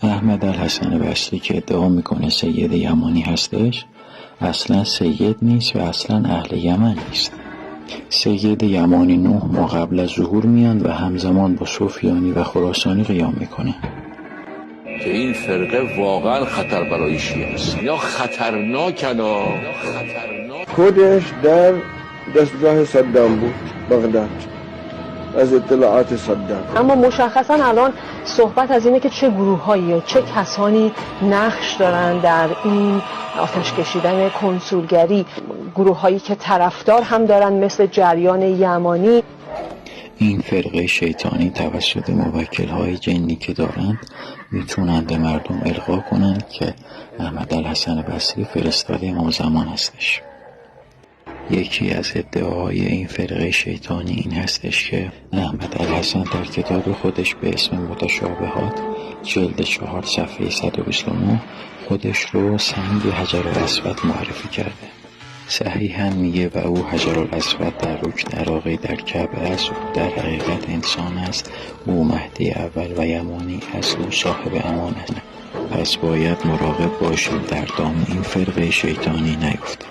احمد الحسن بصری که ادعا میکنه سید یمانی هستش اصلا سید نیست و اصلا اهل یمن نیست. سید یمانی 9 ماه قبل از ظهور میاند و همزمان با سفیانی و خراسانی قیام میکنه که این فرقه واقعا خطر برای شیعه است. اینا خطرناکن. خودش در دستگاه صدام بود، بغداد، از اطلاعات صدام. اما مشخصا الان صحبت از اینه که چه گروه‌هایی، چه کسانی نقش دارن در این آتش کشیدن کنسولگری، گروه‌هایی که طرفدار هم دارن مثل جریان یمانی. این فرقه شیطانی توسط موکل‌های جنی که دارند میتونن به مردم القا کنند که احمد الحسن بصری فرستاده امام زمان هستش. یکی از ادعاهای این فرقه شیطانی این هستش که احمد الحسن در کتاب خودش به اسم متشابهات جلد 4 صفحه 129 خودش رو سنگ حجرالاسود معرفی کرده. صحیحاً میگه و او حجرالاسود در رکن عراقی در کعبه است و در حقیقت انسان است، او مهدی اول و یمانی است، او صاحب امان است. پس باید مراقب باشیم در دام این فرقه شیطانی نیفتیم.